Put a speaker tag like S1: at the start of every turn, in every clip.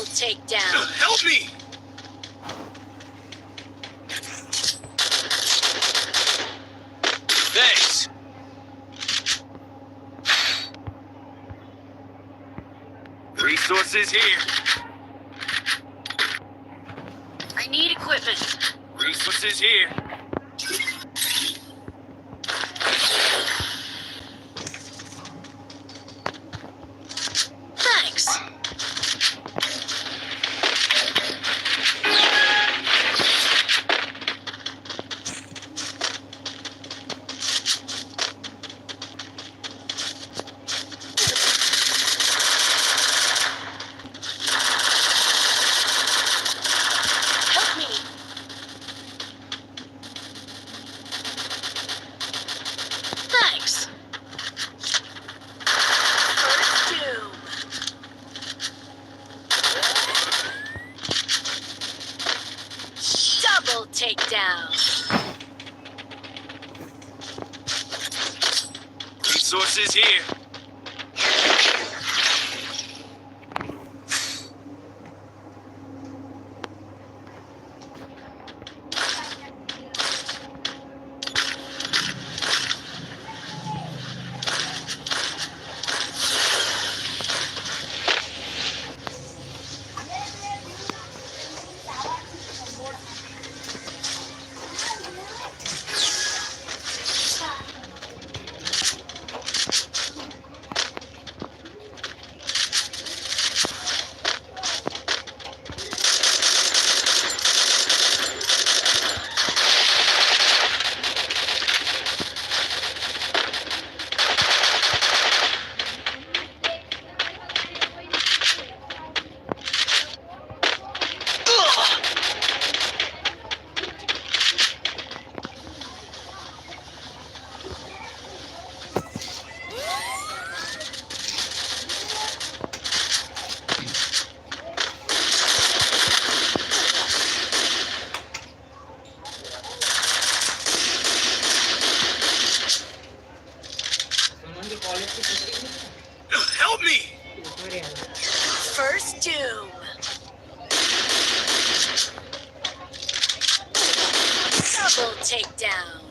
S1: takedown. Help me! Thanks. Resources here.
S2: I need equipment.
S1: Resources here.
S2: Thanks. Help me. Thanks. First doom. Double takedown.
S1: Resources here. Help me!
S2: First doom. Double takedown.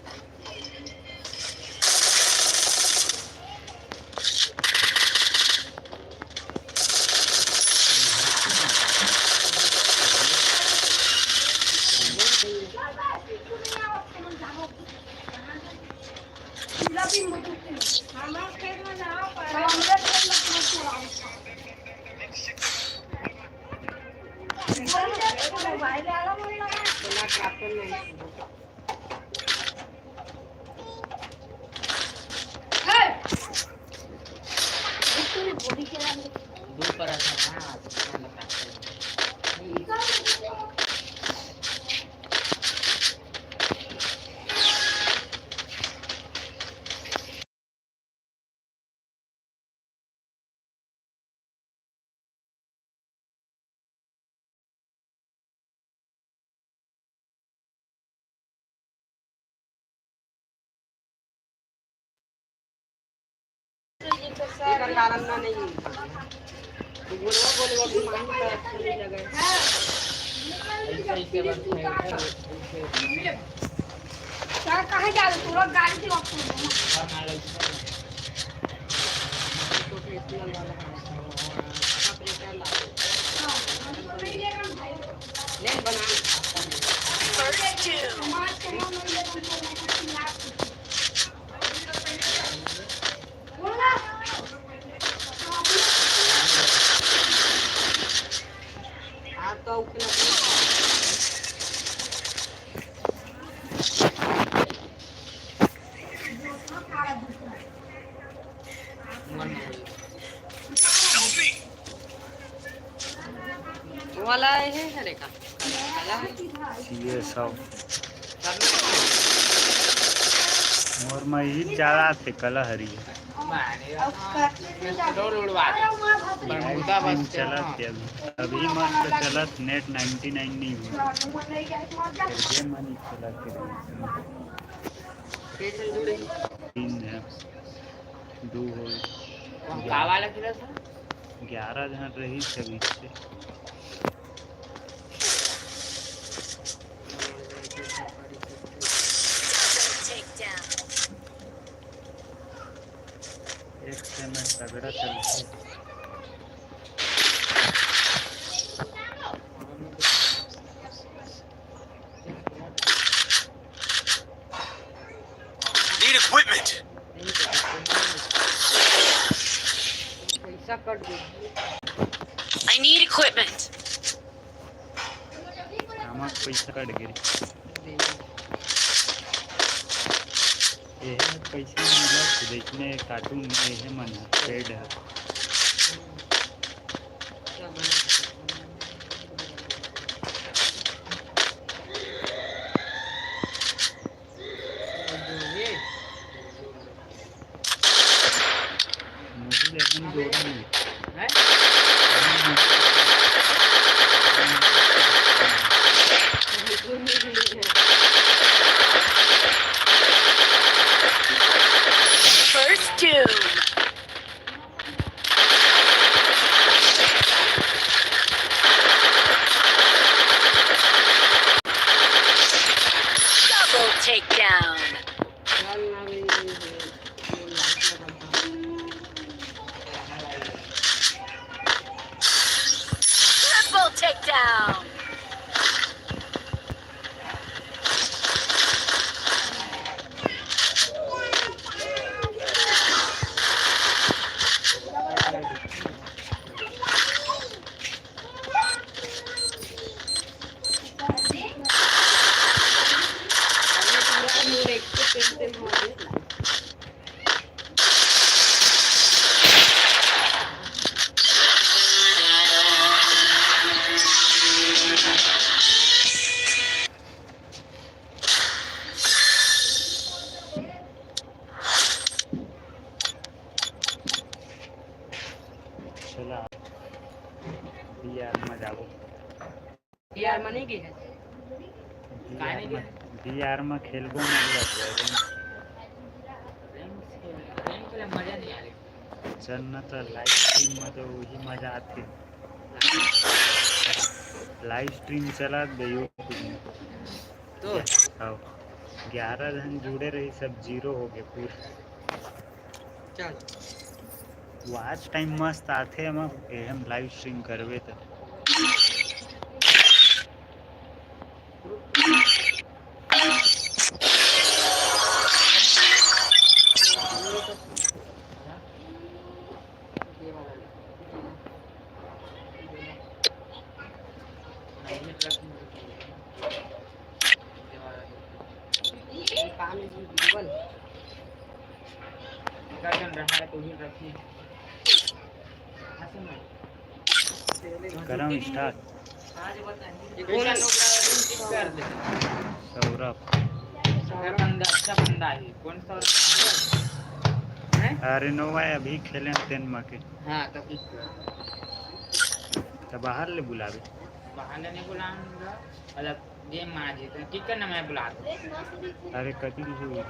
S3: कहाँ जा रहे हो? गाड़ी से वापस
S2: First doom.
S1: Help me!
S4: वाला है sir का
S5: ये सब और मैं ही ज्यादा थे कला हरी चलत है अभी मस्त चलत नेट 99 नहीं हुआ ये मनी चलत तीन है दो हो
S4: का वाला किला था
S5: 11 जन रही सभी से।
S2: Double takedown.
S5: एक से मैं तगड़ा चलते।
S1: Need equipment.
S4: पैसा कट गई
S2: I need equipment.
S5: आमक पैसा कट गिरी। ये पैसे मिला देखने कार्टून ये मन पेड है। मुझे लेकिन जोड़ा नहीं
S4: है
S2: First doom. Double takedown.
S4: चल ना भी लाइट
S2: Triple takedown.
S5: चला यार मजा आओ।
S4: यार मनी की है
S5: बीआर में खेलबो नहीं जाता
S4: मजा नहीं आ रही
S5: चल न तो लाइव स्ट्रीम में तो वही मजा आती। लाइव स्ट्रीम चला दे यूट्यूब में
S4: तो
S5: आओ 11 जन जुड़े रही सब जीरो हो गए पूरे।
S4: चल
S5: वॉच टाइम मस्त आते हम लाइव स्ट्रीम करवे तो करम स्टार्ट। सौरभ
S4: अच्छा बंदा है कौन सा
S5: अरे नोवा अभी खेले तेनमा के।
S4: हाँ
S5: तो बाहर ले बुलावे
S4: बाहर नहीं बुलाऊंगा मतलब गेम मार जीते ठीक करना मैं बुला दूँ
S5: अरे कति की हुई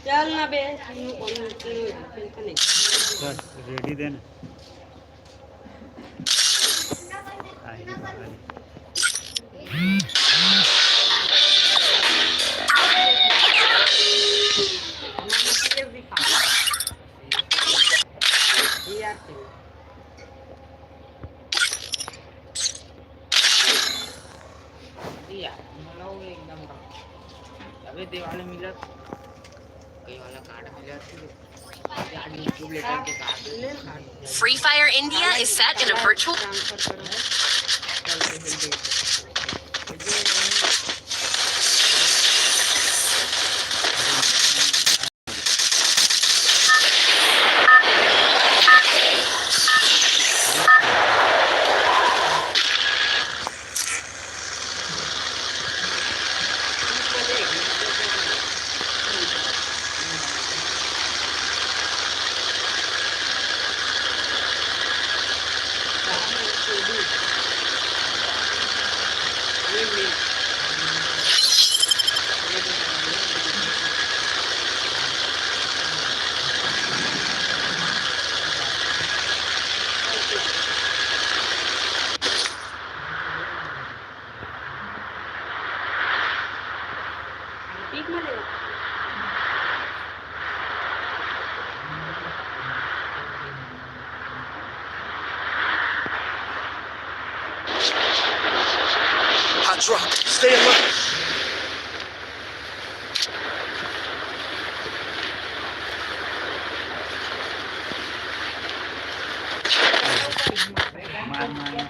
S4: चल ना बे
S5: चल रेडी देना आई बाहर
S4: एकदम अबे दिवाले मिला कई वाला कार्ड मिला
S2: Free Fire India is set in a virtual.
S1: Drop. Stay alert.
S5: मार मार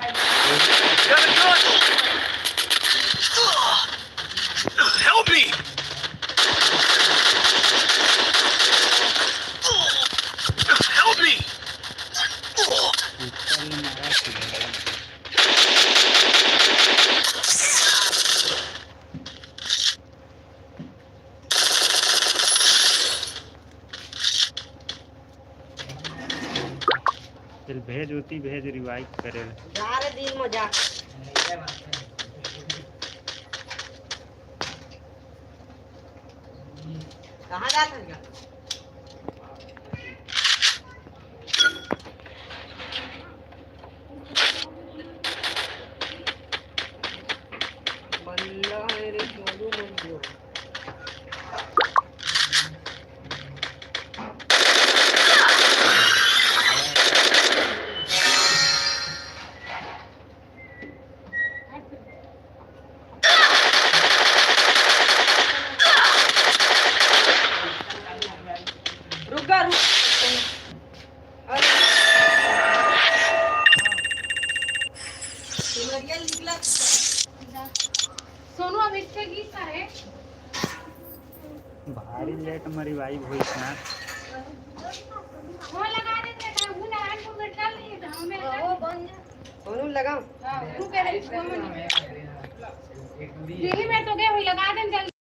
S1: Got a gun. Help me. Help me.
S5: ऊपर में मारा सीधा। चल भेज होती भेज रिवाइव करे
S6: जा रे दिन में जा कहाँ जात है बल्ला है रे चोलू मंजू रुका रुक सिमरिया निकला
S3: सोनू अब इससे गीत है
S5: भारी लेट में रिवाइव हुई ना।
S3: वो लगा देते हैं वो लगा के उधर चल रही है तो हमें
S6: वो बन जा सोनू लगाओ
S3: तू कह रही है यही मैं तो गए हुई लगा दे जल्दी